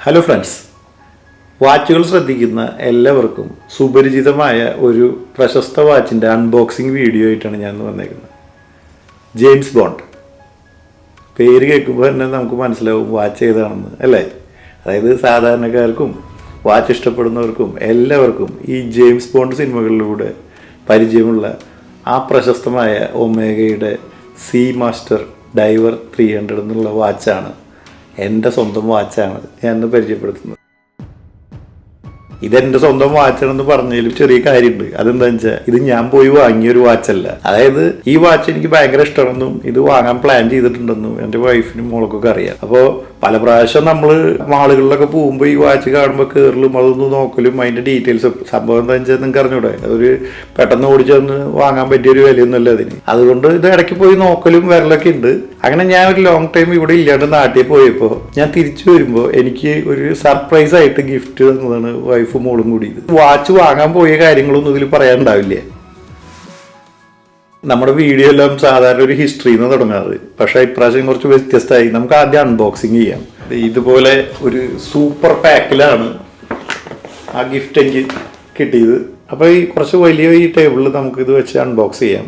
Hello friends, വാച്ചുകൾ ശ്രദ്ധിക്കുന്ന എല്ലാവർക്കും സുപരിചിതമായ ഒരു പ്രശസ്ത വാച്ചിൻ്റെ അൺബോക്സിംഗ് വീഡിയോ ആയിട്ടാണ് ഞാൻ വന്നേക്കുന്നത്. James bond. പേര് കേൾക്കുമ്പോൾ തന്നെ നമുക്ക് മനസ്സിലാവും വാച്ച് ഏതാണെന്ന്, അല്ലേ? അതായത് സാധാരണക്കാർക്കും വാച്ച് ഇഷ്ടപ്പെടുന്നവർക്കും എല്ലാവർക്കും ഈ ജെയിംസ് ബോണ്ട് സിനിമകളിലൂടെ പരിചയമുള്ള ആ പ്രശസ്തമായ ഒമേഗയുടെ സീ മാസ്റ്റർ ഡൈവർ 300 എന്നുള്ള വാച്ചാണ് എൻ്റെ സ്വന്തം വാച്ചാണ് ഞാൻ പരിചയപ്പെടുത്തുന്നത്. ഇതെൻ്റെ സ്വന്തം വാച്ചാണെന്ന് പറഞ്ഞതിലും ചെറിയ കാര്യമുണ്ട്. അതെന്താണെന്ന് വെച്ചാൽ ഇത് ഞാൻ പോയി വാങ്ങിയൊരു വാച്ചല്ല. അതായത് ഈ വാച്ച് എനിക്ക് ഭയങ്കര ഇഷ്ടമാണെന്നും ഇത് വാങ്ങാൻ പ്ലാൻ ചെയ്തിട്ടുണ്ടെന്നും എൻ്റെ വൈഫിനും മോൾക്കൊക്കെ അറിയാം. അപ്പോൾ പല പ്രാവശ്യം നമ്മൾ മാളുകളിലൊക്കെ പോകുമ്പോൾ ഈ വാച്ച് കാണുമ്പോൾ കയറലും അതൊന്ന് നോക്കലും അതിൻ്റെ ഡീറ്റെയിൽസും. സംഭവം എന്താണെന്ന് വെച്ചാൽ നിങ്ങൾക്ക് അറിഞ്ഞൂടെ, അതൊരു പെട്ടെന്ന് ഓടിച്ചൊന്ന് വാങ്ങാൻ പറ്റിയൊരു വിലയൊന്നുമല്ല അതിന്. അതുകൊണ്ട് ഇത് ഇടയ്ക്ക് പോയി നോക്കലും വരലൊക്കെ ഉണ്ട്. അങ്ങനെ ഞാൻ ഒരു ലോങ് ടൈം ഇവിടെ ഇല്ലാണ്ട് നാട്ടിൽ പോയപ്പോൾ ഞാൻ തിരിച്ചു വരുമ്പോൾ എനിക്ക് ഒരു സർപ്രൈസ് ആയിട്ട് ഗിഫ്റ്റ് തന്നതാണ് വൈഫ് മോളും കൂടി. വാച്ച് വാങ്ങാൻ പോയ കാര്യങ്ങളൊന്നും ഇതിൽ പറയാനുണ്ടാവില്ല. നമ്മുടെ വീഡിയോ എല്ലാം സാധാരണ ഒരു ഹിസ്റ്ററിന്ന് തുടങ്ങാറ്, പക്ഷേ ഇപ്രാവശ്യം കുറച്ച് വ്യത്യസ്തമായി. നമുക്ക് ആദ്യം അൺബോക്സിങ് ചെയ്യാം. ഇതുപോലെ ഒരു സൂപ്പർ പാക്കിലാണ് ആ ഗിഫ്റ്റ് എനിക്ക് കിട്ടിയത്. അപ്പോൾ ഈ കുറച്ച് വലിയ ഈ ടേബിളിൽ നമുക്കിത് വെച്ച് അൺബോക്സ് ചെയ്യാം.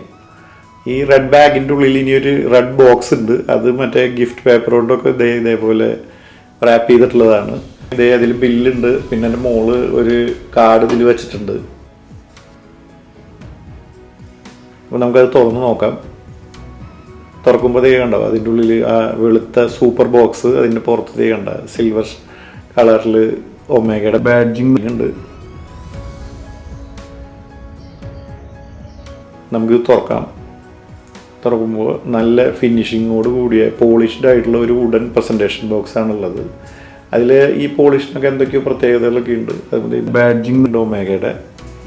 ഈ റെഡ് ബാഗിൻ്റെ ഉള്ളിൽ ഇനി ഒരു റെഡ് ബോക്സ് ഉണ്ട്. അത് മറ്റേ ഗിഫ്റ്റ് പേപ്പർ കൊണ്ടൊക്കെ ഇതേപോലെ റാപ്പ് ചെയ്തിട്ടുള്ളതാണ്. അതിൽ ബില്ലുണ്ട്. പിന്നെ എൻ്റെ മോള് ഒരു കാർഡ് ഇതിൽ വെച്ചിട്ടുണ്ട്. അപ്പോൾ നമുക്കത് തുറന്ന് നോക്കാം. തുറക്കുമ്പോൾ കണ്ടോ അതിൻ്റെ ഉള്ളിൽ ആ വെളുത്ത സൂപ്പർ ബോക്സ്, അതിൻ്റെ പുറത്ത് കണ്ട സിൽവർ കളറിൽ ഒമേഗയുടെ ബാഡ്ജിങ് ഉണ്ട്. നമുക്ക് തുറക്കാം. തുറക്കുമ്പോൾ നല്ല ഫിനിഷിങ്ങോട് കൂടിയ പോളിഷ്ഡ് ആയിട്ടുള്ള ഒരു വുഡൻ പ്രസൻറ്റേഷൻ ബോക്സ് ആണുള്ളത്. അതിൽ ഈ പോളിഷിനൊക്കെ എന്തൊക്കെയോ പ്രത്യേകതകളൊക്കെ ഉണ്ട്. അതുപോലെ ബാഡ്ജിങ് ഉണ്ട് ഒമേഗയുടെ.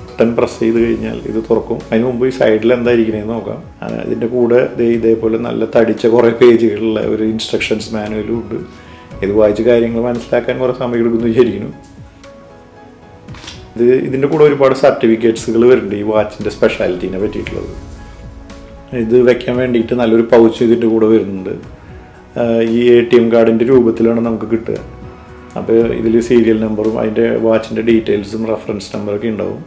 ബട്ടൺ പ്രസ് ചെയ്ത് കഴിഞ്ഞാൽ ഇത് തുറക്കും. അതിന് മുമ്പ് ഈ സൈഡിൽ എന്തായിരിക്കണേന്ന് നോക്കാം. ഇതിൻ്റെ കൂടെ ഇതേപോലെ നല്ല തടിച്ച കുറേ പേജുകളുള്ള ഒരു ഇൻസ്ട്രക്ഷൻസ് മാനുവലും ഉണ്ട്. ഇത് വായിച്ച് കാര്യങ്ങൾ മനസ്സിലാക്കാൻ കുറേ സമയം എടുക്കുമെന്ന് വിചാരിക്കുന്നു. ഇതിൻ്റെ കൂടെ ഒരുപാട് സർട്ടിഫിക്കറ്റ്സുകൾ വരുന്നുണ്ട് ഈ വാച്ചിൻ്റെ സ്പെഷ്യാലിറ്റീനെ പറ്റിയിട്ടുള്ളത്. ഇത് വെക്കാൻ വേണ്ടിയിട്ട് നല്ലൊരു പൗച്ച് ഇതിൻ്റെ കൂടെ വരുന്നുണ്ട്. ഈ ATM കാർഡിൻ്റെ രൂപത്തിലാണ് നമുക്ക് കിട്ടുക. അപ്പോൾ ഇതിൽ സീരിയൽ നമ്പറും അതിൻ്റെ വാച്ചിൻ്റെ ഡീറ്റെയിൽസും റെഫറൻസ് നമ്പറൊക്കെ ഉണ്ടാവും.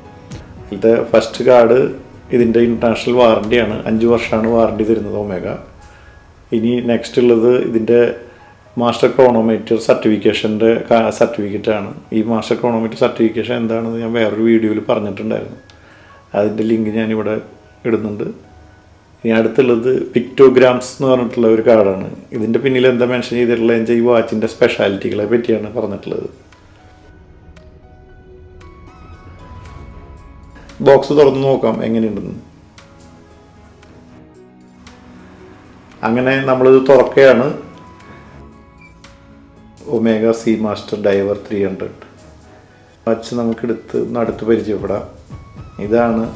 ഇതിൻ്റെ ഫസ്റ്റ് കാർഡ് ഇതിൻ്റെ ഇൻ്റർനാഷണൽ വാറണ്ടിയാണ്. 5 വർഷമാണ് വാറണ്ടി തരുന്നത് ഒമേഗ. ഇനി നെക്സ്റ്റ് ഉള്ളത് ഇതിൻ്റെ മാസ്റ്റർ ക്രോണോമീറ്റർ സർട്ടിഫിക്കേഷൻ്റെ സർട്ടിഫിക്കറ്റാണ്. ഈ മാസ്റ്റർ ക്രോണോമീറ്റർ സർട്ടിഫിക്കേഷൻ എന്താണെന്ന് ഞാൻ വേറൊരു വീഡിയോയിൽ പറഞ്ഞിട്ടുണ്ടായിരുന്നു. അതിൻ്റെ ലിങ്ക് ഞാനിവിടെ ഇടുന്നുണ്ട്. ഇനി അടുത്തുള്ളത് പിക്ടോഗ്രാംസ് എന്ന് പറഞ്ഞിട്ടുള്ള ഒരു കാർഡാണ്. ഇതിൻ്റെ പിന്നിൽ എന്താ മെൻഷൻ ചെയ്തിട്ടുള്ളത് വെച്ചാൽ ഈ വാച്ചിൻ്റെ സ്പെഷ്യാലിറ്റികളെ പറ്റിയാണ് പറഞ്ഞിട്ടുള്ളത്. ബോക്സ് തുറന്ന് നോക്കാം എങ്ങനെയുണ്ടെന്ന്. അങ്ങനെ നമ്മളിത് തുറക്കുകയാണ്. Omega Seamaster diver 300 watch നമുക്കെടുത്ത് അടുത്ത് പരിചയപ്പെടാം. ഇതാണ്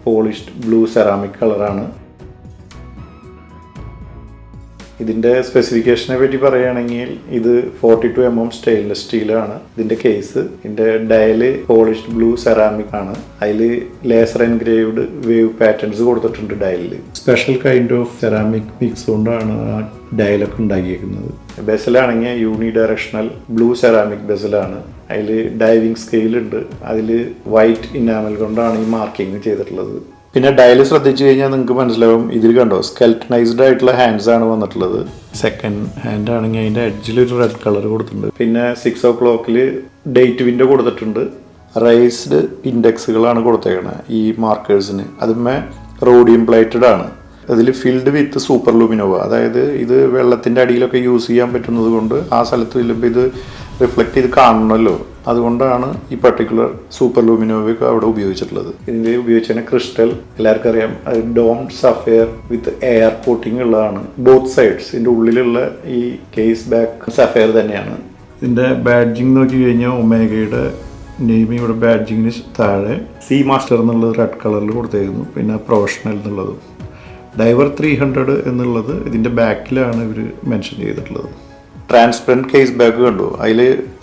പോളിഷ്ഡ് ബ്ലൂ സെറാമിക് കളറാണ്. ഇതിൻ്റെ സ്പെസിഫിക്കേഷനെ പറ്റി പറയുകയാണെങ്കിൽ ഇത് 42 mm സ്റ്റെയിൻലെസ് സ്റ്റീലാണ് ഇതിൻ്റെ കേസ്. ഇതിൻ്റെ ഡയല് പോളിഷ്ഡ് ബ്ലൂ സെറാമിക് ആണ്. അതിൽ ലേസർ എൻഗ്രേവ്ഡ് വേവ് പാറ്റേൺസ് കൊടുത്തിട്ടുണ്ട് ഡയലിൽ. Special kind of ceramic mix കൊണ്ടാണ് ആ ഡയലൊക്കെ ഉണ്ടാക്കിയിരിക്കുന്നത്. ബെസലാണെങ്കിൽ യൂണി ഡയറക്ഷണൽ ബ്ലൂ സെറാമിക് ബെസലാണ്. അതിൽ ഡൈവിങ് സ്കെയിലുണ്ട്. അതിൽ വൈറ്റ് ഇനാമൽ കൊണ്ടാണ് ഈ മാർക്കിങ് ചെയ്തിട്ടുള്ളത്. പിന്നെ ഡയൽ ശ്രദ്ധിച്ചു കഴിഞ്ഞാൽ നിങ്ങൾക്ക് മനസ്സിലാവും. ഇതിൽ കണ്ടോ സ്കെൽറ്റനൈസ്ഡ് ആയിട്ടുള്ള ഹാൻഡ്സ് ആണ് വന്നിട്ടുള്ളത്. സെക്കൻഡ് ഹാൻഡ് ആണെങ്കിൽ അതിൻ്റെ എഡ്ജിലൊരു റെഡ് കളർ കൊടുത്തിട്ടുണ്ട്. പിന്നെ 6 o'clock ഡേറ്റ് വിൻഡോ കൊടുത്തിട്ടുണ്ട്. റൈസ്ഡ് ഇൻഡെക്സുകളാണ് കൊടുത്തേക്കണത് ഈ മാർക്കേഴ്സിന്. അതുമേ റോഡിയം പ്ലേറ്റഡ് ആണ്. അതിൽ ഫിൽഡ് വിത്ത് സൂപ്പർ ലൂമിനോവ, അതായത് ഇത് വെള്ളത്തിൻ്റെ അടിയിലൊക്കെ യൂസ് ചെയ്യാൻ പറ്റുന്നത് കൊണ്ട് ആ സ്ഥലത്ത് ചെല്ലുമ്പോൾ ഇത് റിഫ്ലക്റ്റ് ചെയ്ത് കാണണമല്ലോ. അതുകൊണ്ടാണ് ഈ പർട്ടിക്കുലർ സൂപ്പർ ലൂമിനോവയൊക്കെ അവിടെ ഉപയോഗിച്ചിട്ടുള്ളത്. ഇതിൻ്റെ ഉപയോഗിച്ച ക്രിസ്റ്റൽ എല്ലാവർക്കും അറിയാം. അത് dome sapphire with air coating ഉള്ളതാണ്. Both sides. ഇതിൻ്റെ ഉള്ളിലുള്ള ഈ കേസ് ബാക്ക് സഫയർ തന്നെയാണ്. ഇതിൻ്റെ ബാഡ്ജിങ് നോക്കി കഴിഞ്ഞാൽ ഒമേഗയുടെ നെയിം ഇവിടെ ബാഡ്ജിങ്ങിന് താഴെ സീ മാസ്റ്റർ എന്നുള്ളത് റെഡ് കളറിൽ കൊടുത്തേക്കുന്നു. പിന്നെ പ്രൊഫഷണൽ എന്നുള്ളതും ഡൈവർ 300 എന്നുള്ളത് ഇതിൻ്റെ ബാക്കിലാണ് ഇവർ മെൻഷൻ ചെയ്തിട്ടുള്ളത്. ട്രാൻസ്പെറൻറ്റ് കേസ് ബാക്ക് കണ്ടു. അതിൽ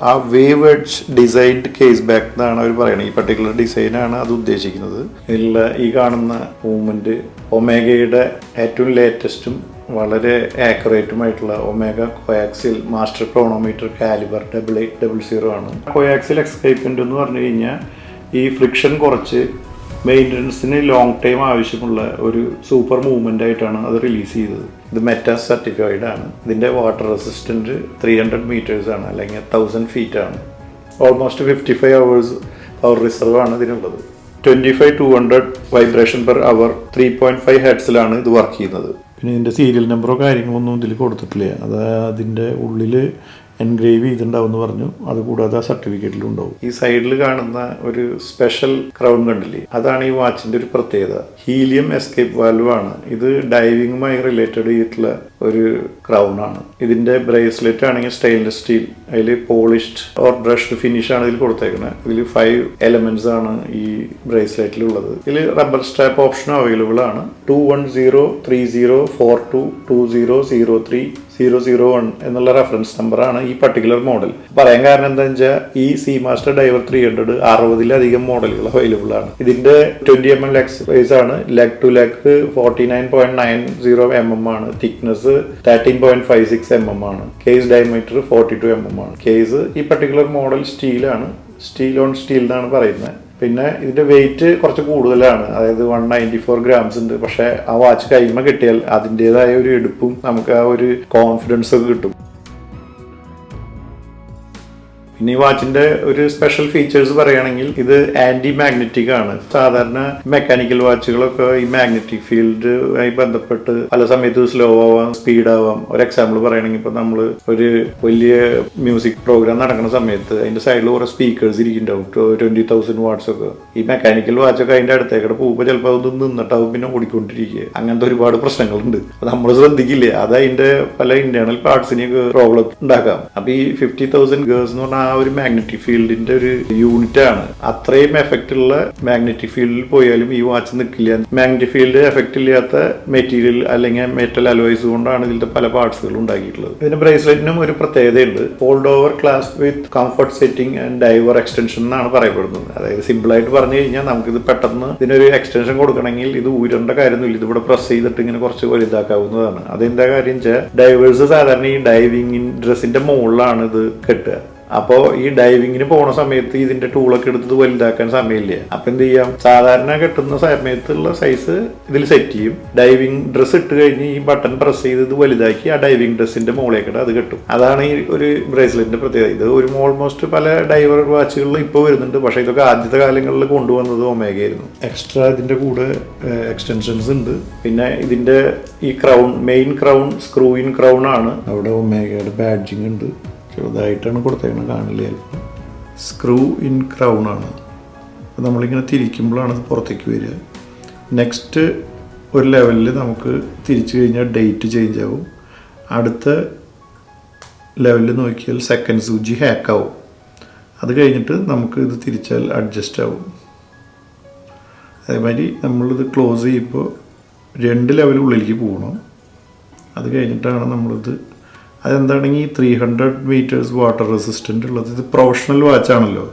ആ wave edge designed case back എന്നാണ് അവർ പറയുന്നത്. ഈ പർട്ടിക്കുലർ ഡിസൈനാണ് അത് ഉദ്ദേശിക്കുന്നത്. ഇതിലുള്ള ഈ കാണുന്ന മൂവ്മെൻറ്റ് ഒമേഗയുടെ ഏറ്റവും ലേറ്റസ്റ്റും വളരെ ആക്യുറേറ്റുമായിട്ടുള്ള ഒമേഗ കോയാക്സിൽ മാസ്റ്റർ ക്രോണോമീറ്റർ കാലിബർ 8800 ആണ്. കോയാക്സിൽ എസ്കേപ്മെൻ്റ് എന്ന് പറഞ്ഞു കഴിഞ്ഞാൽ ഈ ഫ്രിക്ഷൻ കുറച്ച് മെയിൻ്റനൻസിന് ലോങ് ടൈം ആവശ്യമുള്ള ഒരു സൂപ്പർ മൂവ്മെൻ്റ് ആയിട്ടാണ് അത് റിലീസ് ചെയ്തത്. ഇത് മെറ്റാ സർട്ടിഫൈഡ് ആണ്. ഇതിൻ്റെ വാട്ടർ റെസിസ്റ്റൻറ്റ് 300 മീറ്റേഴ്സ് ആണ്, അല്ലെങ്കിൽ 1000 ഫീറ്റ് ആണ്. ഓൾമോസ്റ്റ് 55 hours പവർ റിസർവ് ആണ് ഇതിനുള്ളത്. 25-200 വൈബ്രേഷൻ പെർ അവർ 3.5 ഹെർട്സിലാണ് ഇത് വർക്ക് ചെയ്യുന്നത്. പിന്നെ ഇതിൻ്റെ സീരിയൽ നമ്പറോ കാര്യങ്ങളൊന്നും ഇതിൽ കൊടുത്തിട്ടില്ല. അത് അതിൻ്റെ ഉള്ളിൽ എൻഗ്രേവ് ചെയ്തിട്ടുണ്ടാവും എന്ന് പറഞ്ഞു. അതുകൂടാതെ ആ സർട്ടിഫിക്കറ്റിലും ഉണ്ടാവും. ഈ സൈഡിൽ കാണുന്ന ഒരു സ്പെഷ്യൽ ക്രൗൺ കണ്ടില്ലേ, അതാണ് ഈ വാച്ചിന്റെ ഒരു പ്രത്യേകത. ഹീലിയം എസ്കേപ്പ് വാൽവ് ആണ് ഇത്. ഡൈവിങ്ങുമായി റിലേറ്റഡ് ചെയ്തിട്ടുള്ള ഒരു ക്രൗൺ ആണ്. ഇതിന്റെ ബ്രേസ്ലെറ്റ് ആണെങ്കിൽ സ്റ്റെയിൻലെസ് സ്റ്റീൽ, അതിൽ പോളിഷ്ഡ് ഓർ ബ്രഷ്ഡ് ഫിനിഷ് ആണ് ഇതിൽ കൊടുത്തേക്കുന്നത്. ഇതിൽ 5 എലമെന്റ്സ് ആണ് ഈ ബ്രേസ്ലെറ്റിലുള്ളത്. ഇതിൽ റബ്ബർ സ്ട്രാപ്പ് ഓപ്ഷനും അവൈലബിൾ ആണ്. 210304220003 എന്നുള്ള റെഫറൻസ് നമ്പറാണ് ഈ പർട്ടിക്കുലർ മോഡൽ. പറയാൻ കാരണം എന്താണെന്ന് വെച്ചാൽ ഈ സീ മാസ്റ്റർ ഡൈവർ 300 60-ലധികം മോഡലുകൾ അവൈലബിൾ ആണ്. ഇതിന്റെ 20 mm ലെഗ് സ്പേസ് ആണ്. ലെഗ് ടു ലെഗ് 49.90 mm ആണ്. തിക്നെസ് 13.56 mm ആണ്. കേസ് ഡയമീറ്റർ 42 mm ആണ്. കേസ് ഈ പർട്ടിക്കുലർ മോഡൽ സ്റ്റീലാണ്. സ്റ്റീൽ ഓൺ സ്റ്റീൽ എന്നാണ് പറയുന്നത്. പിന്നെ ഇതിന്റെ വെയിറ്റ് കുറച്ച് കൂടുതലാണ്, അതായത് 194 grams ഉണ്ട്. പക്ഷെ ആ വാച്ച് കൈമ കിട്ടിയാൽ അതിൻ്റെതായ ഒരു എടുപ്പും നമുക്ക് ആ ഒരു കോൺഫിഡൻസ് ഒക്കെ കിട്ടും. ഇനി വാച്ചിന്റെ ഒരു സ്പെഷ്യൽ ഫീച്ചേഴ്സ് പറയുകയാണെങ്കിൽ ഇത് ആന്റി മാഗ്നറ്റിക് ആണ്. സാധാരണ മെക്കാനിക്കൽ വാച്ചുകളൊക്കെ ഈ മാഗ്നറ്റിക് ഫീൽഡുമായി ബന്ധപ്പെട്ട് പല സമയത്ത് സ്ലോ ആവാം, സ്പീഡ് ആവാം. ഒരു എക്സാമ്പിൾ പറയുകയാണെങ്കിൽ ഇപ്പൊ നമ്മൾ ഒരു വലിയ മ്യൂസിക് പ്രോഗ്രാം നടക്കുന്ന സമയത്ത് അതിന്റെ സൈഡിൽ കുറെ സ്പീക്കേഴ്സ് ഇരിക്കുന്നുണ്ടാവും, 20,000 watts ഒക്കെ. ഈ മെക്കാനിക്കൽ വാച്ചൊക്കെ അതിന്റെ അടുത്തേക്കൂടെ പോകുമ്പോൾ ചിലപ്പോൾ അതൊന്നും നിന്നിട്ടാവും, പിന്നെ ഓടിക്കൊണ്ടിരിക്കുക. അങ്ങനത്തെ ഒരുപാട് പ്രശ്നങ്ങളുണ്ട്. നമ്മൾ ശ്രദ്ധിക്കില്ല. അത് അതിന്റെ പല ഇന്റേണൽ പാർട്സിനെയൊക്കെ പ്രോബ്ലം ഉണ്ടാക്കാം. അപ്പൊ ഈ 50,000 ഗേഴ്സ് എന്ന് പറഞ്ഞാൽ ആ ഒരു മാഗ്നറ്റിക് ഫീൽഡിന്റെ ഒരു യൂണിറ്റ് ആണ്. അത്രയും എഫക്റ്റ് ഉള്ള മാഗ്നറ്റിക് ഫീൽഡിൽ പോയാലും ഈ വാച്ച് നിൽക്കില്ല. മാഗ്നറ്റിക് ഫീൽഡ് എഫക്റ്റ് ഇല്ലാത്ത മെറ്റീരിയൽ അല്ലെങ്കിൽ മെറ്റൽ അലോയ്സ് കൊണ്ടാണ് ഇതിന്റെ പല പാർട്സുകളും ഉണ്ടാക്കിയിട്ടുള്ളത്. ഇതിന്റെ ബ്രേസ്ലെറ്റിനും ഒരു പ്രത്യേകതയുണ്ട്. Fold over class with comfort setting and diver extension എന്നാണ് പറയപ്പെടുന്നത്. അതായത് സിമ്പിൾ ആയിട്ട് പറഞ്ഞു കഴിഞ്ഞാൽ നമുക്കിത് പെട്ടെന്ന് ഇതിനൊരു എക്സ്റ്റൻഷൻ കൊടുക്കണമെങ്കിൽ ഇത് ഊരേണ്ട കാര്യമൊന്നുമില്ല. ഇതിവിടെ പ്രസ് ചെയ്തിട്ട് ഇങ്ങനെ കുറച്ച് വലുതാക്കാവുന്നതാണ്. അതെന്താ കാര്യം വെച്ചാൽ ഡൈവേഴ്സ് സാധാരണ ഈ ഡൈവിംഗ് ഡ്രസ്സിന്റെ മുകളിലാണ് ഇത് കെട്ടുക. അപ്പോൾ ഈ ഡൈവിങ്ങിന് പോണ സമയത്ത് ഇതിന്റെ ടൂളൊക്കെ എടുത്തത് വലുതാക്കാൻ സമയമില്ല. അപ്പൊ എന്ത് ചെയ്യാം, സാധാരണ കെട്ടുന്ന സമയത്തുള്ള സൈസ് ഇതിൽ സെറ്റ് ചെയ്യും. ഡൈവിംഗ് ഡ്രസ്സ് ഇട്ട് കഴിഞ്ഞ് ഈ ബട്ടൺ പ്രസ് ചെയ്ത് ഇത് വലുതാക്കി ആ ഡൈവിംഗ് ഡ്രസ്സിന്റെ മുകളിലേക്കിട്ട് അത് കെട്ടും. അതാണ് ഈ ഒരു ബ്രേസ്ലെറ്റിന്റെ പ്രത്യേകത. ഇത് ഒരു ഓൾമോസ്റ്റ് പല ഡൈവർ വാച്ചുകളിൽ ഇപ്പോൾ വരുന്നുണ്ട്. പക്ഷേ ഇതൊക്കെ ആദ്യത്തെ കാലങ്ങളിൽ കൊണ്ടുവന്നത് ഒമേഗയായിരുന്നു. എക്സ്ട്രാ ഇതിന്റെ കൂടെ എക്സ്റ്റൻഷൻസ് ഉണ്ട്. പിന്നെ ഇതിന്റെ ഈ crown, main crown screw in crown ആണ്. അവിടെ ഒമേഗയുടെ ബാഡ്ജിങ് ഉണ്ട്. ചെറുതായിട്ടാണ് കൊടുത്തേക്കുന്നത്, കാണില്ല. സ്ക്രൂ ഇൻ ക്രൗൺ ആണ്. അപ്പോൾ നമ്മളിങ്ങനെ തിരിക്കുമ്പോഴാണ് ഇത് പുറത്തേക്ക് വരിക. നെക്സ്റ്റ് ഒരു ലെവലിൽ നമുക്ക് തിരിച്ചു കഴിഞ്ഞാൽ ഡേറ്റ് ചേഞ്ച് ആവും. അടുത്ത ലെവലിൽ നോക്കിയാൽ സെക്കൻഡ് സൂചി ഹാക്കാവും. അത് കഴിഞ്ഞിട്ട് നമുക്ക് ഇത് തിരിച്ചാൽ അഡ്ജസ്റ്റ് ആവും. അതേമാതിരി നമ്മളിത് ക്ലോസ് ചെയ്യുമ്പോൾ 2 ലെവൽ ഉള്ളിലേക്ക് പോകണം. അത് കഴിഞ്ഞിട്ടാണ് നമ്മളിത്, അതെന്താണെങ്കിൽ 300 meters വാട്ടർ റെസിസ്റ്റൻ്റ് ഉള്ളത്. ഇത് പ്രൊഫഷണൽ വാച്ചാണല്ലോ.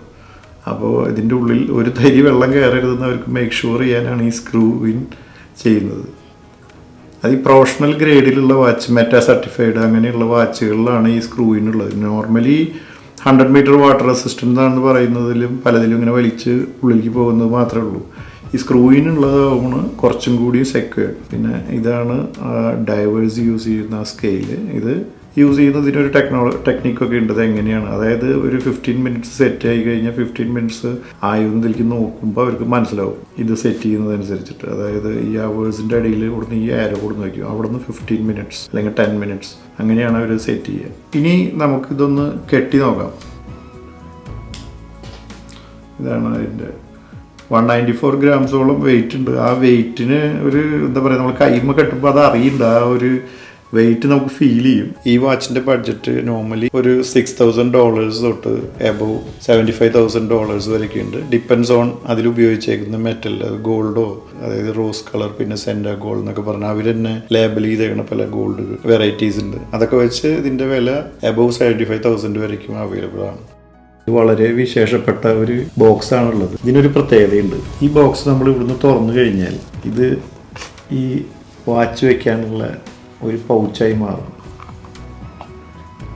അപ്പോൾ ഇതിൻ്റെ ഉള്ളിൽ ഒരു തരി വെള്ളം കയറരുതെന്ന് അവർക്ക് മേക്ക് ഷുവർ ചെയ്യാനാണ് ഈ സ്ക്രൂ ഇൻ ചെയ്യുന്നത്. അത് ഈ പ്രൊഫഷണൽ ഗ്രേഡിലുള്ള വാച്ച്, മെറ്റാ സർട്ടിഫൈഡ് അങ്ങനെയുള്ള വാച്ചുകളിലാണ് ഈ സ്ക്രൂ ഇൻ ഉള്ളത്. നോർമലി 100 meter വാട്ടർ റെസിസ്റ്റൻ്റ് ആണെന്ന് പറയുന്നതിലും പലതിലും ഇങ്ങനെ വലിച്ച് ഉള്ളിലേക്ക് പോകുന്നത് മാത്രമേ ഉള്ളൂ. ഈ സ്ക്രൂ ഇൻ ഉള്ളതാണ് കുറച്ചും കൂടി സെക്യൂർ. പിന്നെ ഇതാണ് ഡൈവേഴ്സ് യൂസ് ചെയ്യുന്ന സ്കെയില്. ഇത് യൂസ് ചെയ്യുന്നതിനൊരു ടെക്നിക്കൊക്കെ ഉണ്ട്. അത് എങ്ങനെയാണ്, അതായത് ഒരു 15 minutes സെറ്റ് ആയി കഴിഞ്ഞാൽ 15 minutes ആയതിലേക്ക് നോക്കുമ്പോൾ അവർക്ക് മനസ്സിലാവും ഇത് സെറ്റ് ചെയ്യുന്നതനുസരിച്ചിട്ട്. അതായത് ഈ അവേഴ്സിൻ്റെ അടിയിൽ ഇവിടുന്ന് ഈ ആരോ കൊടുന്ന് വയ്ക്കും. അവിടെ നിന്ന് 15 minutes അല്ലെങ്കിൽ 10 minutes അങ്ങനെയാണ് അവർ സെറ്റ് ചെയ്യുക. ഇനി നമുക്കിതൊന്ന് കെട്ടി നോക്കാം. ഇതാണ് അതിൻ്റെ 194 grams വെയിറ്റ് ഉണ്ട്. ആ വെയിറ്റിന് ഒരു എന്താ പറയുക, നമ്മൾ കൈമ കെട്ടുമ്പോൾ അത് അറിയണ്ട, ആ ഒരു വെയിറ്റ് നമുക്ക് ഫീൽ ചെയ്യും. ഈ വാച്ചിന്റെ ബഡ്ജറ്റ് നോർമലി ഒരു $6,000 തൊട്ട് എബവ് $75,000 വരെയൊക്കെ ഉണ്ട്. ഡിപ്പെൻസ് ഓൺ അതിൽ ഉപയോഗിച്ചേക്കുന്ന മെറ്റൽ, ഗോൾഡോ അതായത് റോസ് കളർ, പിന്നെ സെൻഡ ഗോൾഡ് എന്നൊക്കെ പറഞ്ഞാൽ അവർ തന്നെ ലേബൽ ചെയ്തേക്കുന്ന പല ഗോൾഡ് വെറൈറ്റീസ് ഉണ്ട്. അതൊക്കെ വെച്ച് ഇതിന്റെ വില എബവ് 75,000 വരയ്ക്കും അവൈലബിൾ ആണ്. ഇത് വളരെ വിശേഷപ്പെട്ട ഒരു ബോക്സ് ആണുള്ളത്. ഇതിനൊരു പ്രത്യേകതയുണ്ട്. ഈ ബോക്സ് നമ്മൾ ഇവിടുന്ന് തുറന്നു കഴിഞ്ഞാൽ ഇത് ഈ വാച്ച് വെക്കാനുള്ള ഒരു പൗച്ചായി മാറും.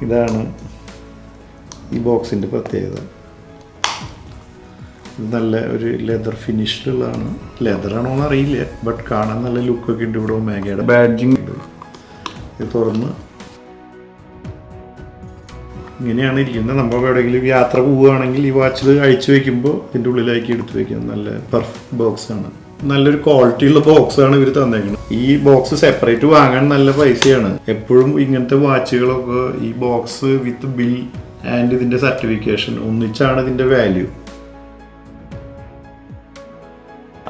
ഇതാണ് ഈ ബോക്സിൻ്റെ പ്രത്യേകത. ഇത് നല്ല ഒരു ലെതർ ഫിനിഷിലുള്ളതാണ്. ലെതറാണോ എന്ന് അറിയില്ല, ബട്ട് കാണാൻ നല്ല ലുക്കൊക്കെ ഉണ്ട്. ഇവിടെ ഒമേഗയുടെ ബാഡ്ജിങ് ഉണ്ട്. ഇത് തുറന്ന് ഇങ്ങനെയാണ് ഇരിക്കുന്നത്. നമ്മൾ എവിടെയെങ്കിലും യാത്ര പോവുകയാണെങ്കിൽ ഈ വാച്ചിൽ അഴിച്ചു വെക്കുമ്പോൾ ഇതിൻ്റെ ഉള്ളിലേക്ക് എടുത്ത് വെക്കാം. നല്ല പെർഫെക്റ്റ് ബോക്സാണ്. നല്ലൊരു ക്വാളിറ്റിയുള്ള ബോക്സാണ് ഇവർ തന്നേക്കുന്നത്. ഈ ബോക്സ് സെപ്പറേറ്റ് വാങ്ങാൻ നല്ല പൈസയാണ്. എപ്പോഴും ഇങ്ങനത്തെ വാച്ചുകളൊക്കെ ഈ ബോക്സ് വിത്ത് ബിൽ ആൻഡ് ഇതിൻ്റെ സർട്ടിഫിക്കേഷൻ ഒന്നിച്ചാണ് ഇതിൻ്റെ വാല്യൂ.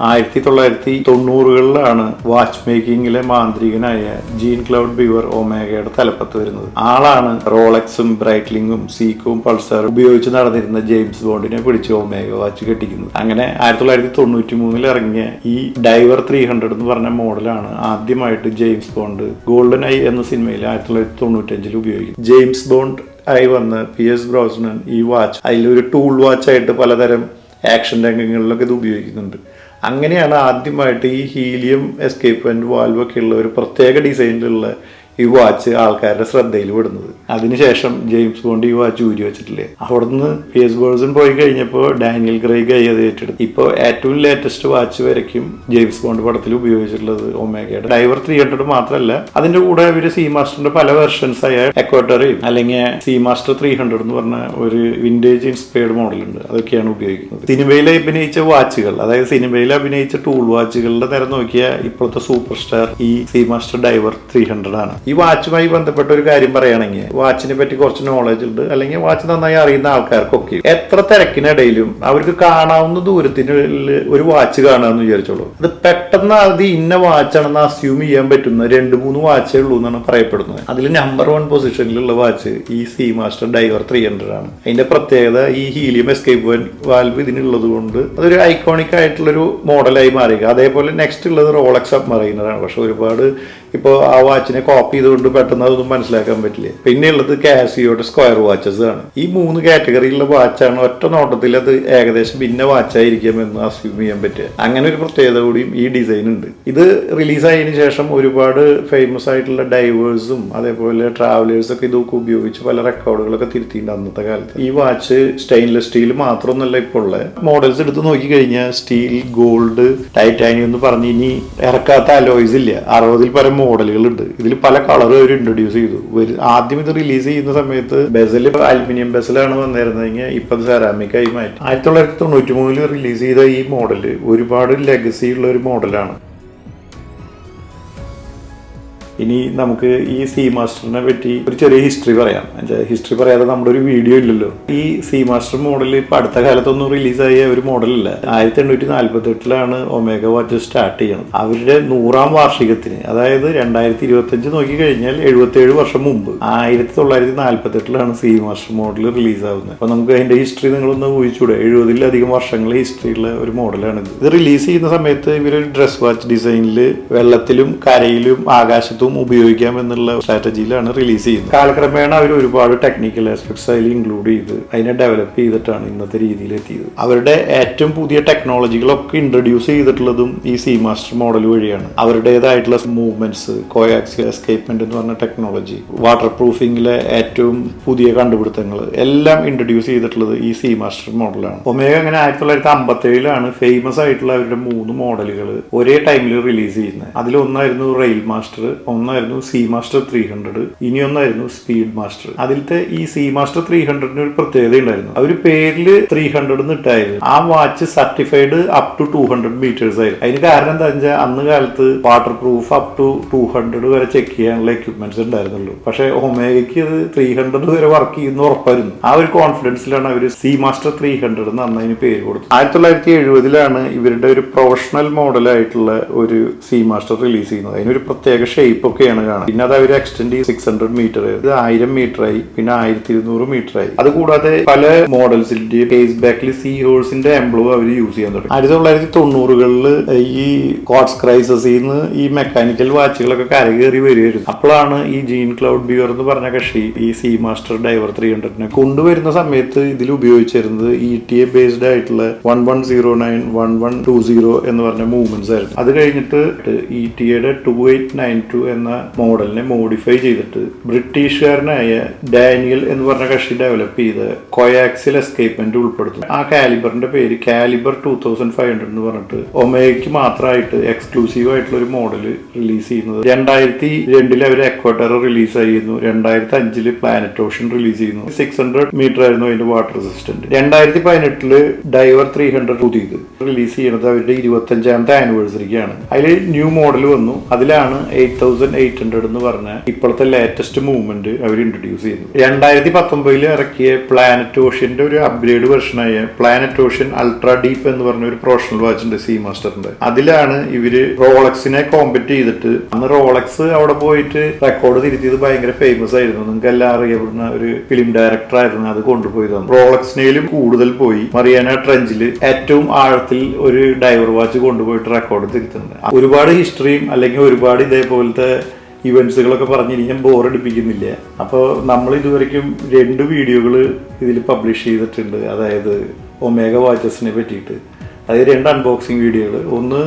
1990കളിലാണ് വാച്ച് മേക്കിങ്ങിലെ മാന്ത്രികനായ ജീൻ ക്ലൗഡ് ബീവർ ഒമേഗയുടെ തലപ്പത്ത് വരുന്നത്. ആളാണ് റോളക്സും ബ്രൈറ്റ്ലിംഗും സീക്കും പൾസർ ഉപയോഗിച്ച് നടന്നിരുന്ന ജെയിംസ് ബോണ്ടിനെ പിടിച്ച് ഒമേഗ വാച്ച് കെട്ടിക്കുന്നത്. അങ്ങനെ 1993 ഇറങ്ങിയ ഈ ഡൈവർ 300 എന്ന് പറഞ്ഞ മോഡലാണ് ആദ്യമായിട്ട് ജെയിംസ് ബോണ്ട് ഗോൾഡൻ ഐ എന്ന സിനിമയിൽ 1995 ഉപയോഗിക്കുന്നത്. ജെയിംസ് ബോണ്ട് ആയി വന്ന് PS ബ്രോസ്നൻ ഈ വാച്ച് അതിലൊരു ടൂൾ വാച്ചായിട്ട് പലതരം ആക്ഷൻ രംഗങ്ങളിലൊക്കെ ഇത് ഉപയോഗിക്കുന്നുണ്ട്. അങ്ങനെയാണ് ആദ്യമായിട്ട് ഈ ഹീലിയം എസ്കേപ്മെന്റ് വാൽവൊക്കെ ഉള്ള ഒരു പ്രത്യേക ഡിസൈനിലുള്ള ഈ വാച്ച് ആൾക്കാരുടെ ശ്രദ്ധയിൽ വിടുന്നത്. അതിനുശേഷം ജെയിംസ് ബോണ്ട് ഈ വാച്ച് ഊരി വെച്ചിട്ടില്ലേ. അവിടുന്ന് PS ബ്രോസ്നൻ പോയി കഴിഞ്ഞപ്പോൾ ഡാനിയൽ ക്രെയ്ഗ് അത് ഏറ്റെടുത്തു. ഇപ്പോൾ ഏറ്റവും ലേറ്റസ്റ്റ് വാച്ച് വരയ്ക്കും ജെയിംസ് ബോണ്ട് പടത്തിൽ ഉപയോഗിച്ചിട്ടുള്ളത് ഒമേഗയുടെ ഡൈവർ 300 മാത്രമല്ല, അതിന്റെ കൂടെ ഇവര് സീ മാസ്റ്ററിന്റെ പല വെർഷൻസ് ആയ എക്വട്ടറി അല്ലെങ്കിൽ സീ മാസ്റ്റർ 300 എന്ന് പറഞ്ഞ ഒരു വിന്റേജ് ഇൻസ്പയർഡ് മോഡലുണ്ട്. അതൊക്കെയാണ് ഉപയോഗിക്കുന്നത്. സിനിമയിൽ അഭിനയിച്ച വാച്ചുകൾ, അതായത് സിനിമയിൽ അഭിനയിച്ച ടൂൾ വാച്ചുകളുടെ തരം നോക്കിയ ഇപ്പോഴത്തെ സൂപ്പർ സ്റ്റാർ ഈ സീ മാസ്റ്റർ ഡൈവർ 300 ആണ്. ഈ വാച്ചുമായി ബന്ധപ്പെട്ട ഒരു കാര്യം പറയുകയാണെങ്കിൽ വാച്ചിനെ പറ്റി കുറച്ച് നോളജ് ഉണ്ട്, അല്ലെങ്കിൽ വാച്ച് നന്നായി അറിയുന്ന ആൾക്കാർക്കൊക്കെ എത്ര തിരക്കിനിടയിലും അവർക്ക് കാണാവുന്ന ദൂരത്തിനുള്ളിൽ ഒരു വാച്ച് കാണാമെന്ന് വിചാരിച്ചോളൂ. അത് പെട്ടെന്ന് അത് ഇന്ന വാച്ചാണെന്ന് അസ്യൂം ചെയ്യാൻ പറ്റുന്ന 2-3 വാച്ചേ ഉള്ളൂ എന്നാണ് പറയപ്പെടുന്നത്. അതിൽ നമ്പർ 1 പൊസിഷനിലുള്ള വാച്ച് ഈ സീ മാസ്റ്റർ ഡൈവർ 300 ആണ്. അതിന്റെ പ്രത്യേകത ഈ ഹീലിയം എസ്കേപ്പ് വാൽവ് ഇതിനുള്ളത് കൊണ്ട് അതൊരു ഐക്കോണിക് ആയിട്ടുള്ളൊരു മോഡലായി മാറുക. അതേപോലെ നെക്സ്റ്റ് ഉള്ളത് റോളക്സ് സബ്മറൈനറാണ്. പക്ഷെ ഒരുപാട് ഇപ്പോൾ ആ വാച്ചിനെ കോപ്പി ചെയ്തുകൊണ്ട് പെട്ടെന്ന് അതൊന്നും മനസ്സിലാക്കാൻ പറ്റില്ല. പിന്നെയുള്ളത് കാസിയോയുടെ സ്ക്വയർ വാച്ചസ് ആണ്. ഈ 3 കാറ്റഗറിയിലുള്ള വാച്ചാണ് ഒറ്റ നോട്ടത്തിൽ അത് ഏകദേശം ഭിന്ന വാച്ചായിരിക്കുമെന്ന് അസ്യൂം ചെയ്യാൻ പറ്റുക. അങ്ങനെ ഒരു പ്രത്യേകത കൂടിയും ഈ ഡിസൈൻ ഉണ്ട്. ഇത് റിലീസായതിനു ശേഷം ഒരുപാട് ഫേമസ് ആയിട്ടുള്ള ഡൈവേഴ്സും അതേപോലെ ട്രാവലേഴ്സും ഒക്കെ ഇതൊക്കെ ഉപയോഗിച്ച് പല റെക്കോർഡുകളൊക്കെ തിരുത്തിയിട്ടുണ്ട് അന്നത്തെ കാലത്ത്. ഈ വാച്ച് സ്റ്റെയിൻലെസ് സ്റ്റീൽ മാത്രമൊന്നുമല്ല ഇപ്പോൾ ഉള്ള മോഡൽസ് എടുത്ത് നോക്കി കഴിഞ്ഞാൽ സ്റ്റീൽ, ഗോൾഡ്, ടൈറ്റാനിയം എന്ന് പറഞ്ഞ് ഇനി ഇറക്കാത്ത അലോയ്സ് ഇല്ല. 60-ൽ പരം മോഡലുകളുണ്ട്. ഇതിൽ പല കളർ അവർ ഇൻട്രൊഡ്യൂസ് ചെയ്തു. ആദ്യം ഇത് റിലീസ് ചെയ്യുന്ന സമയത്ത് ബെസൽ അലുമിനിയം ബെസലാണ് വന്നിരുന്നെങ്കിൽ ഇപ്പൊ അത് സെറാമിക് ആയി മാറ്റി. 1993 റിലീസ് ചെയ്ത ഈ മോഡല് ഒരുപാട് ലെഗസി ഉള്ള ഒരു മോഡലാണ്. ഇനി നമുക്ക് ഈ സീ മാസ്റ്ററിനെ പറ്റി ഒരു ചെറിയ ഹിസ്റ്ററി പറയാം. ഹിസ്റ്ററി പറയാതെ നമ്മുടെ ഒരു വീഡിയോ ഇല്ലല്ലോ. ഈ സീ മാസ്റ്റർ മോഡൽ ഇപ്പൊ അടുത്ത കാലത്തൊന്നും റിലീസായ ഒരു മോഡലല്ല. 1848 ഒമേഗ വാച്ച് സ്റ്റാർട്ട് ചെയ്യണം. അവരുടെ 100ാം വാർഷികത്തിന്, അതായത് 2025 നോക്കി കഴിഞ്ഞാൽ 77 വർഷം മുമ്പ് 1948 സീ മാസ്റ്റർ മോഡൽ റിലീസ് ആവുന്നത്. അപ്പൊ നമുക്ക് അതിന്റെ ഹിസ്റ്ററി നിങ്ങളൊന്ന് ഊഹിച്ചൂടെ. 70-ലധികം വർഷങ്ങൾ ഹിസ്റ്ററിയുള്ള ഒരു മോഡലാണിത്. ഇത് റിലീസ് ചെയ്യുന്ന സമയത്ത് ഇവരൊരു ഡ്രസ് വാച്ച് ഡിസൈനിൽ വെള്ളത്തിലും കരയിലും ആകാശത്തും ഉപയോഗിക്കാം എന്നുള്ള സ്ട്രാറ്റജിയിലാണ് റിലീസ് ചെയ്യുന്നത്. കാലക്രമേണ അവർ ഒരുപാട് ടെക്നിക്കൽ ആസ്പെക്ട്സ് അതിൽ ഇൻക്ലൂഡ് ചെയ്ത് അതിനെ ഡെവലപ്പ് ചെയ്തിട്ടാണ് ഇന്നത്തെ രീതിയിൽ എത്തിയത്. അവരുടെ ഏറ്റവും പുതിയ ടെക്നോളജികളൊക്കെ ഇൻട്രൊഡ്യൂസ് ചെയ്തിട്ടുള്ളതും ഈ സീ മാസ്റ്റർ മോഡൽ വഴിയാണ്. അവരുടേതായിട്ടുള്ള മൂവ്മെന്റ്സ്, കോയാക്സിയൽ എസ്കേപ്മെന്റ് എന്ന് പറഞ്ഞ ടെക്നോളജി, വാട്ടർ പ്രൂഫിംഗിലെ ഏറ്റവും പുതിയ കണ്ടുപിടുത്തങ്ങൾ എല്ലാം ഇൻട്രൊഡ്യൂസ് ചെയ്തിട്ടുള്ളത് ഈ സീ മാസ്റ്റർ മോഡലാണ്. ഒമേഗ അങ്ങനെ 1957 ഫേമസ് ആയിട്ടുള്ള അവരുടെ 3 മോഡലുകൾ ഒരേ ടൈമിൽ റിലീസ് ചെയ്യുന്നത്. അതിലൊന്നായിരുന്നു റെയിൽ മാസ്റ്റർ, ഒന്നായിരുന്നു സീ മാസ്റ്റർ 300, ഇനി ഒന്നായിരുന്നു സ്പീഡ് മാസ്റ്റർ. അതിലത്തെ ഈ സീ മാസ്റ്റർ 300 ഒരു പ്രത്യേകത ഉണ്ടായിരുന്നു. അവർ പേരില് 300 ഇട്ടായിരുന്നു. ആ watch certified up to 200 metres ആയിരുന്നു. അതിന് കാരണം എന്താ വെച്ചാൽ അന്ന് കാലത്ത് വാട്ടർ പ്രൂഫ് അപ് ടു 200 വരെ ചെക്ക് ചെയ്യാനുള്ള എക്യുപ്മെന്റ്സ് ഉണ്ടായിരുന്നുള്ളൂ. പക്ഷെ ഒമേഗയ്ക്ക് അത് 300 വരെ വർക്ക് ചെയ്യുന്ന ഉറപ്പായിരുന്നു. ആ ഒരു കോൺഫിഡൻസിലാണ് അവർ സീ മാസ്റ്റർ 300 എന്ന് അന്ന് അതിന് പേര് കൊടുത്തത്. 1970 ഇവരുടെ ഒരു പ്രൊഫഷണൽ മോഡലായിട്ടുള്ള ഒരു സീ മാസ്റ്റർ റിലീസ് ചെയ്യുന്നത്. അതിനൊരു പ്രത്യേക ഷേപ്പ് ഒക്കെയാണ് കാണാൻ. പിന്നെ അത് അവർ എക്സ്റ്റെൻഡ് ചെയ്ത് 600 മീറ്റർ, ഇത് 1000 മീറ്റർ ആയി, പിന്നെ 1200 മീറ്റർ ആയി. അതുകൂടാതെ പല മോഡൽസിന്റെയും ഫേസ് ബാക്കിൽ സീ ഹോഴ്സിന്റെ എംബ്ലം അവർ യൂസ് ചെയ്യാൻ തുടങ്ങി. 1990കളിൽ ഈ ക്വാർട്സ് ക്രൈസിൽ നിന്ന് ഈ മെക്കാനിക്കൽ വാച്ചുകളൊക്കെ കരകയറി വരികയായിരുന്നു. അപ്പോഴാണ് ഈ ജീൻ ക്ലൗഡ് ബീവർ എന്ന് പറഞ്ഞ കക്ഷി ഈ സീ മാസ്റ്റർ ഡൈവർ 300 കൊണ്ടുവരുന്ന സമയത്ത് ഇതിൽ ഉപയോഗിച്ചിരുന്നത് ETA ബേസ്ഡ് ആയിട്ടുള്ള 1109, 1120 എന്ന് പറഞ്ഞ മൂവ്മെന്റ്സ് ആയിരുന്നു. അത് കഴിഞ്ഞിട്ട് ETA 2892 എന്ന മോഡലിനെ മോഡിഫൈ ചെയ്തിട്ട് ബ്രിട്ടീഷുകാരനായ ഡാനിയൽ എന്ന് പറഞ്ഞ കക്ഷി ഡെവലപ്പ് ചെയ്ത കൊയാക്സിൽ എസ്കേപ്മെന്റ് ഉൾപ്പെടുത്തും. ആ കാലിബറിന്റെ പേര് കാലിബർ 2500 എന്ന് പറഞ്ഞിട്ട് ഒമേഗയ്ക്ക് മാത്രമായിട്ട് എക്സ്ക്ലൂസീവ് ആയിട്ടുള്ള ഒരു മോഡൽ റിലീസ് ചെയ്യുന്നത്. 2002 അവർ എക്വട്ടർ റിലീസ് ആയിരുന്നു. 2005 പ്ലാനറ്റ് ഓഷൻ റിലീസ് ചെയ്യുന്നു. 600 മീറ്റർ ആയിരുന്നു അതിന്റെ വാട്ടർ റെസിസ്റ്റന്റ്. 2018 ഡൈവർ 300 പുതിയത് റിലീസ് ചെയ്യുന്നത് അവരുടെ 25ാമത്തെ ആനിവേഴ്സറിക്കാണ്. അതിൽ ന്യൂ മോഡൽ വന്നു. അതിലാണ് 8800 എന്ന് പറഞ്ഞ ഇപ്പോഴത്തെ ലേറ്റസ്റ്റ് മൂവ്മെന്റ് അവർ ഇൻട്രൊഡ്യൂസ് ചെയ്യുന്നു. 2019 ഇറക്കിയ പ്ലാനറ്റ് ഓഷ്യന്റെ ഒരു അപ്ഗ്രേഡ് വെർഷനായ പ്ലാനറ്റ് ഓഷ്യൻ അൾട്രാ ഡീപ്പ് എന്ന് പറഞ്ഞ ഒരു പ്രൊഫഷണൽ വാച്ച് ഉണ്ട് സീ മാസ്റ്ററിന്റെ. അതിലാണ് ഇവര് റോളക്സിനെ കോമ്പറ്റ് ചെയ്തിട്ട്, അന്ന് റോളക്സ് അവിടെ പോയിട്ട് റെക്കോർഡ് തിരുത്തിയത് ഭയങ്കര ഫേമസ് ആയിരുന്നു. നിങ്ങൾക്ക് എല്ലാം അറിയപ്പെടുന്ന ഒരു ഫിലിം ഡയറക്ടർ ആയിരുന്നു അത് കൊണ്ടുപോയതാണ്. റോളക്സിനേലും കൂടുതൽ പോയി മറിയാന ട്രെഞ്ചിൽ ഏറ്റവും ആഴത്തിൽ ഒരു ഡൈവർ വാച്ച് കൊണ്ടുപോയിട്ട് റെക്കോർഡ് തിരുത്തുന്നുണ്ട്. ഒരുപാട് ഹിസ്റ്ററിയും അല്ലെങ്കിൽ ഒരുപാട് ഇതേപോലത്തെ ഇവന്റ്സുകളൊക്കെ പറഞ്ഞിരിക്കാൻ ബോറടിപ്പിക്കുന്നില്ല. അപ്പോൾ നമ്മൾ ഇതുവരെയ്ക്കും 2 വീഡിയോകൾ ഇതിൽ പബ്ലിഷ് ചെയ്തിട്ടുണ്ട്. അതായത് ഒമേഗ വാച്ചസിനെ പറ്റിയിട്ട്. അതായത് 2 അൺബോക്സിങ് വീഡിയോകൾ. ഒന്ന്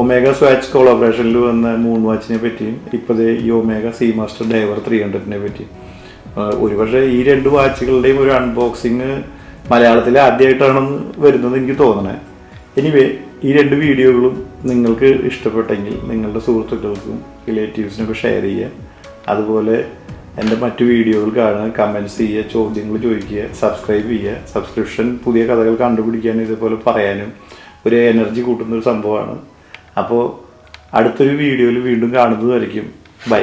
ഒമേഗ സ്വാച്ച് കൊളാബറേഷനിൽ വന്ന മൂൺ വാച്ചിനെ പറ്റിയും ഇപ്പോൾ ഈ ഒമേഗ സീ മാസ്റ്റർ ഡൈവർ 300നെ പറ്റിയും. ഒരുപക്ഷെ ഈ 2 വാച്ചുകളുടെയും ഒരു അൺബോക്സിങ് മലയാളത്തിൽ ആദ്യമായിട്ടാണെന്ന് വരുന്നത് എനിക്ക് തോന്നണേ. എനിവേ ഈ 2 വീഡിയോകളും നിങ്ങൾക്ക് ഇഷ്ടപ്പെട്ടെങ്കിൽ നിങ്ങളുടെ സുഹൃത്തുക്കൾക്കും റിലേറ്റീവ്സിനൊക്കെ ഷെയർ ചെയ്യുക. അതുപോലെ എൻ്റെ മറ്റു വീഡിയോകൾ കാണുക, കമൻറ്റ്സ് ചെയ്യുക, ചോദ്യങ്ങൾ ചോദിക്കുക, സബ്സ്ക്രൈബ് ചെയ്യുക. സബ്സ്ക്രിപ്ഷൻ പുതിയ കഥകൾ കണ്ടുപിടിക്കാനും ഇതുപോലെ പറയാനും ഒരു എനർജി കൂട്ടുന്നൊരു സംഭവമാണ്. അപ്പോൾ അടുത്തൊരു വീഡിയോയിൽ വീണ്ടും കാണുന്നതായിരിക്കും. ബൈ.